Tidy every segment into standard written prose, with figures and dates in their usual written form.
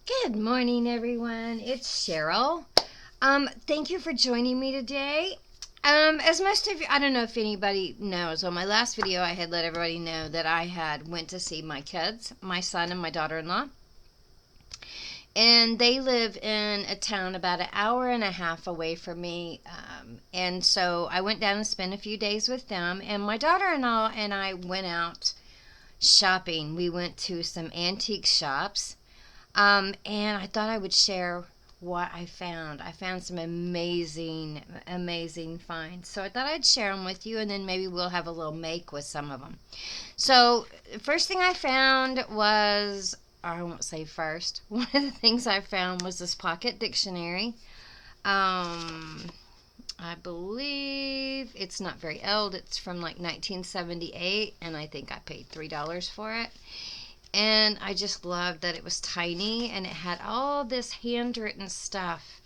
Good morning, everyone. It's Cheryl. Thank you for joining me today. As most of you, I don't know if anybody knows, on my last video, I had let everybody know that I had went to see my kids, my son and my daughter-in-law, and they live in a town about an hour and a half away from me. And so I went down and spent a few days with them, and my daughter-in-law and I went out shopping. We went to some antique shops. And I thought I would share what I found. I found some amazing, amazing finds. So I thought I'd share them with you, and then maybe we'll have a little make with some of them. So, first thing I found was, or I won't say first, one of the things I found was this pocket dictionary. I believe it's not very old. It's from like 1978, and I think I paid $3 for it. And I just loved that it was tiny and it had all this handwritten stuff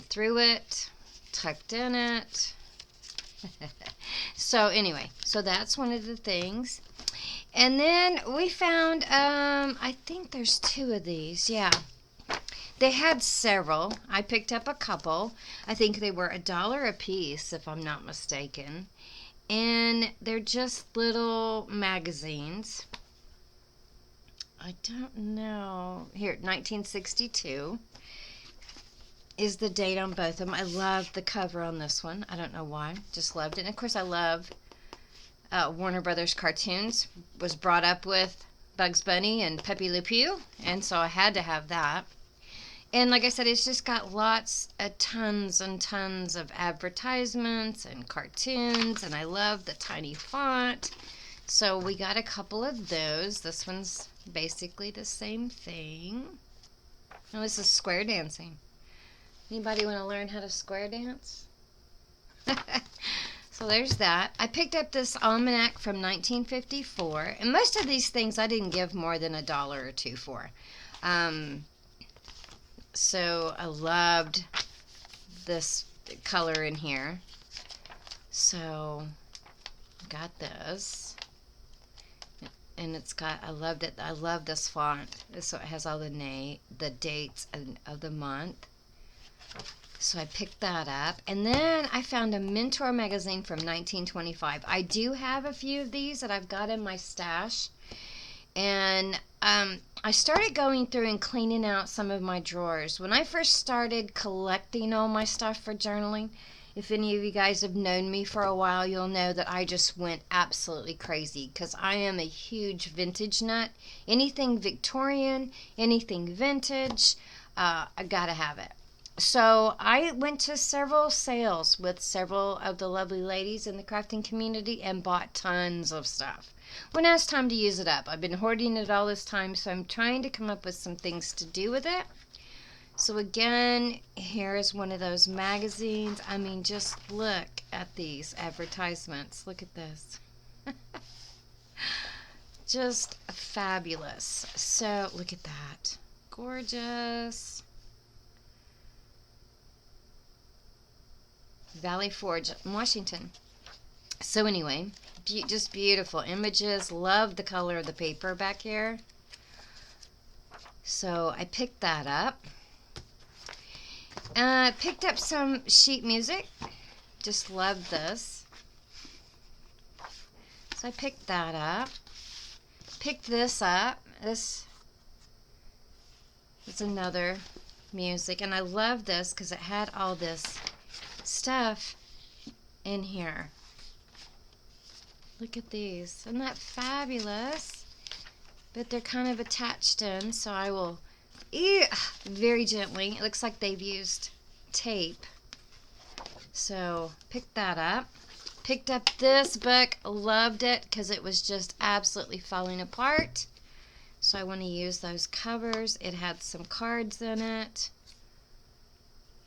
through it, tucked in it. So anyway, so that's one of the things. And then we found, I think there's two of these. Yeah, they had several. I picked up a couple. I think they were $1 a piece, if I'm not mistaken. And they're just little magazines. I don't know. Here, 1962 is the date on both of them. I love the cover on this one. I don't know why. Just loved it. And of course, I love Warner Brothers cartoons. Was brought up with Bugs Bunny and Pepe Le Pew, and so I had to have that. And like I said, it's just got tons and tons of advertisements and cartoons, and I love the tiny font. So we got a couple of those. This one's basically the same thing. Oh, this is square dancing. Anybody want to learn how to square dance? So there's that. I picked up this almanac from 1954, and most of these things I didn't give more than $1 or $2 for. So I loved this color in here. So got this. And it's got, I loved it. I love this font. So it has all the dates of the month. So I picked that up. And then I found a Mentor magazine from 1925. I do have a few of these that I've got in my stash. And I started going through and cleaning out some of my drawers. When I first started collecting all my stuff for journaling, if any of you guys have known me for a while, you'll know that I just went absolutely crazy because I am a huge vintage nut. Anything Victorian, anything vintage, I gotta have it. So I went to several sales with several of the lovely ladies in the crafting community and bought tons of stuff. Well, now it's time to use it up. I've been hoarding it all this time, so I'm trying to come up with some things to do with it. So again, here is one of those magazines. I mean, just look at these advertisements. Look at this. Just fabulous. So look at that. Gorgeous. Valley Forge in Washington. So anyway, just beautiful images. Love the color of the paper back here. So I picked that up. Picked up some sheet music. Just love this. So I picked that up. Picked this up. This is another music. And I love this because it had all this stuff in here. Look at these. Isn't that fabulous? But they're kind of attached in, so I will very gently. It looks like they've used tape. So picked that up. Picked up this book. Loved it because it was just absolutely falling apart. So I want to use those covers. It had some cards in it.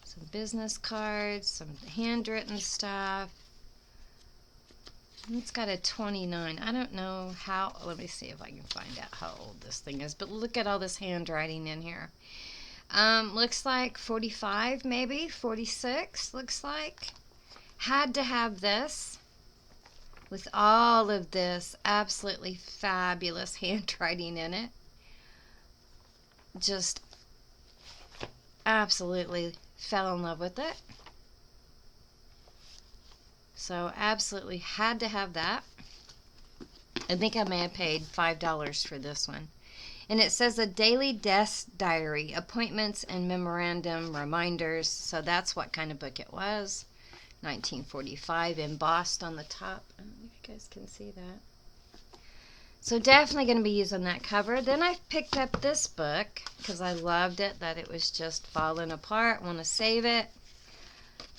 Some business cards. Some handwritten stuff. It's got a 29. I don't know how, let me see if I can find out how old this thing is, but look at all this handwriting in here. Looks like 45, maybe 46, looks like. Had to have this with all of this absolutely fabulous handwriting in it. just absolutely fell in love with it. So absolutely had to have that. I think I may have paid $5 for this one. And it says a daily desk diary, appointments and memorandum reminders. So that's what kind of book it was. 1945, embossed on the top. I don't know if you guys can see that. So definitely going to be using that cover. Then I picked up this book because I loved it, that it was just falling apart. Want to save it.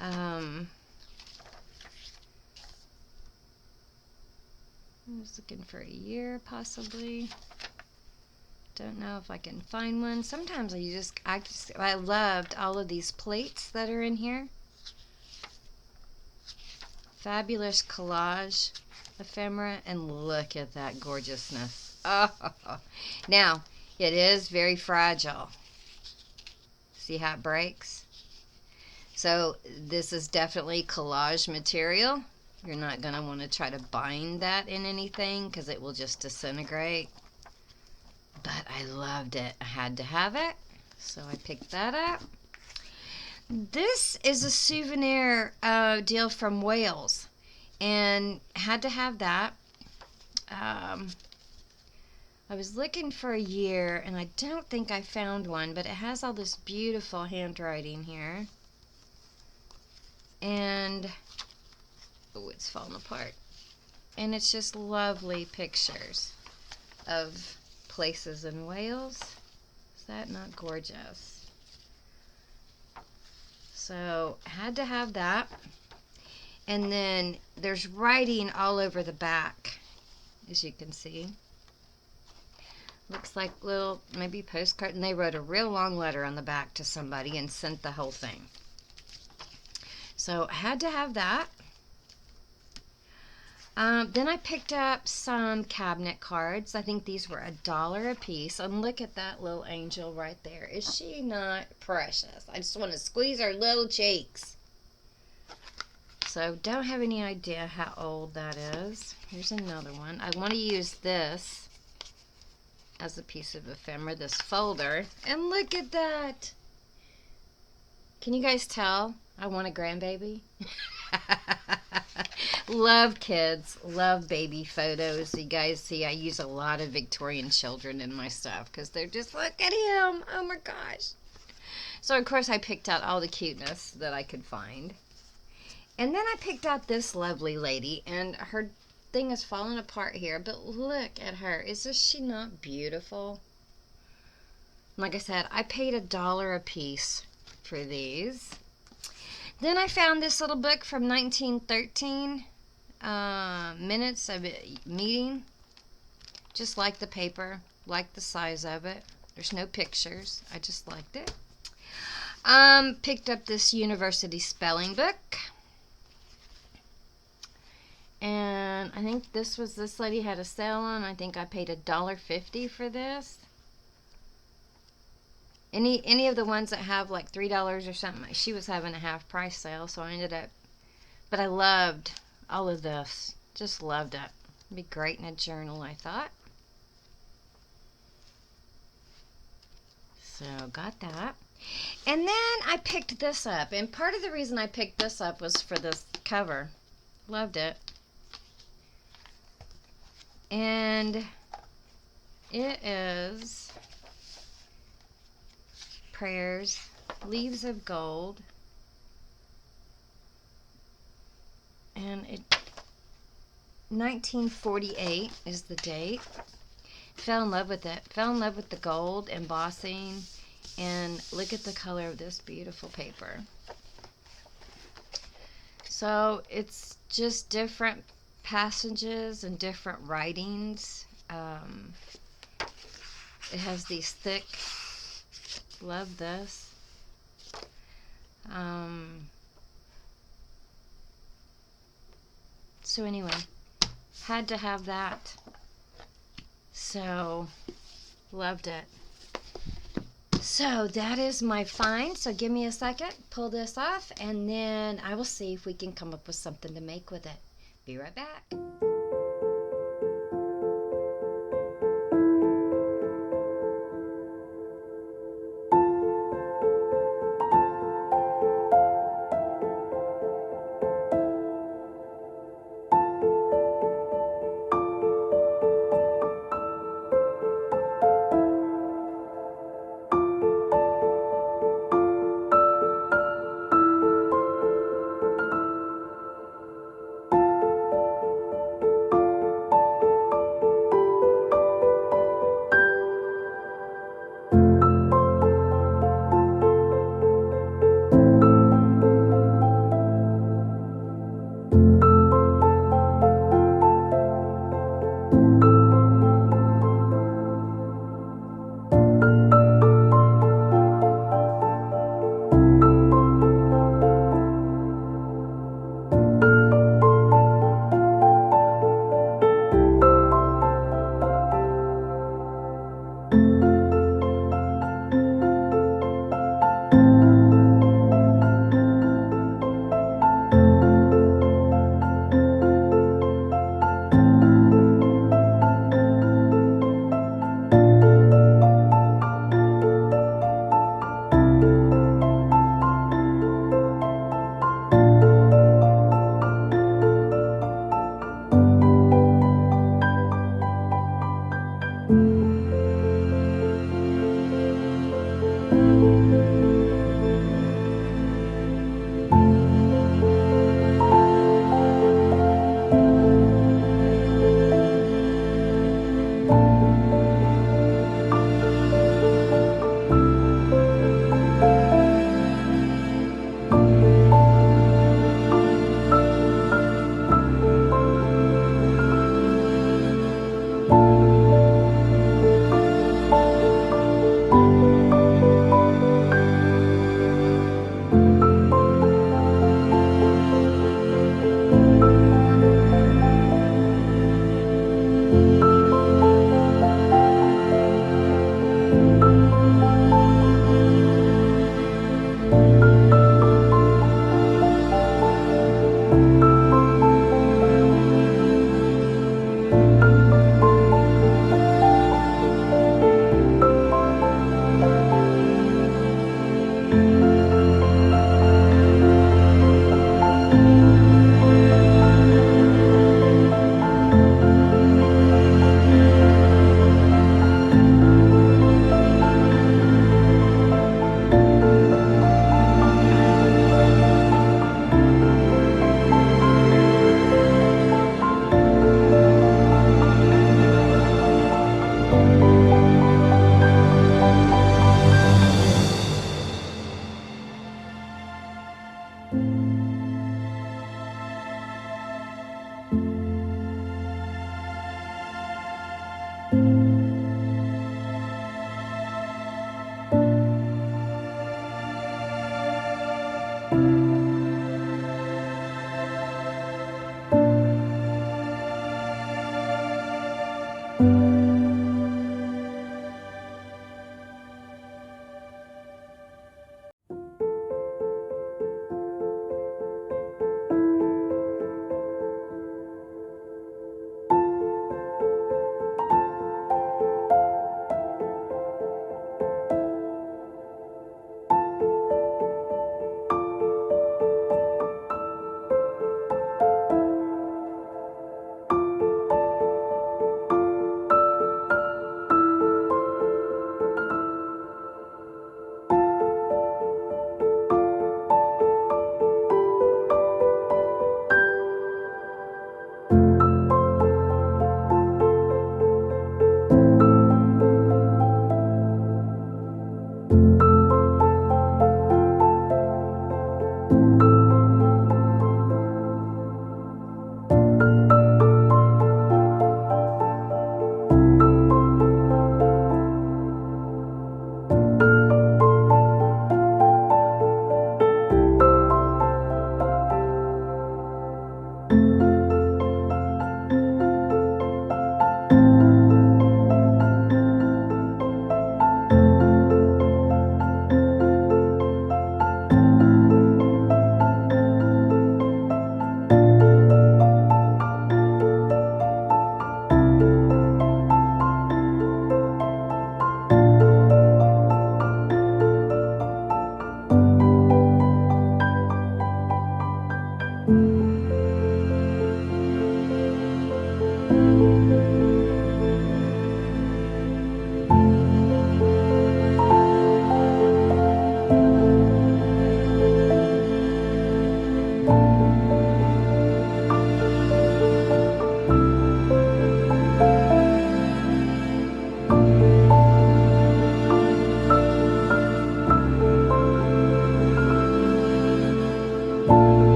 I was looking for a year, possibly. Don't know if I can find one. Sometimes I loved all of these plates that are in here. Fabulous collage ephemera, and look at that gorgeousness. Oh, now it is very fragile. See how it breaks? So this is definitely collage material. You're not going to want to try to bind that in anything because it will just disintegrate. But I loved it. I had to have it, so I picked that up. This is a souvenir deal from Wales, and had to have that. I was looking for a year, and I don't think I found one, but it has all this beautiful handwriting here. And, oh, it's falling apart. And it's just lovely pictures of places in Wales. Is that not gorgeous? So, had to have that. And then there's writing all over the back, as you can see. Looks like little, maybe postcard, and they wrote a real long letter on the back to somebody and sent the whole thing. So I had to have that. Then I picked up some cabinet cards. I think these were $1 a piece. And look at that little angel right there. Is she not precious? I just want to squeeze her little cheeks. So don't have any idea how old that is. Here's another one. I want to use this as a piece of ephemera, this folder. And look at that. Can you guys tell I want a grandbaby? Love kids, love baby photos. You guys see I use a lot of Victorian children in my stuff because they're just, look at him, oh my gosh. So of course I picked out all the cuteness that I could find. And then I picked out this lovely lady, and her thing is falling apart here, but look at her. Is she not beautiful? Like I said, I paid $1 a piece for these. Then I found this little book from 1913, Minutes of a Meeting. Just like the paper, like the size of it. There's no pictures. I just liked it. Picked up this university spelling book. And I think this lady had a sale on. I think I paid $1.50 for this. Any of the ones that have like $3 or something, she was having a half price sale, so I ended up, but I loved all of this. Just loved it. It'd be great in a journal, I thought. So got that. And then I picked this up, and part of the reason I picked this up was for this cover. Loved it. And it is Prayers, Leaves of Gold, and 1948 is the date. Fell in love with it. Fell in love with the gold embossing, and look at the color of this beautiful paper. So it's just different passages and different writings. It has these thick, love this. So anyway, had to have that. So loved it. So that is my find. So give me a second, pull this off, and then I will see if we can come up with something to make with it. Be right back.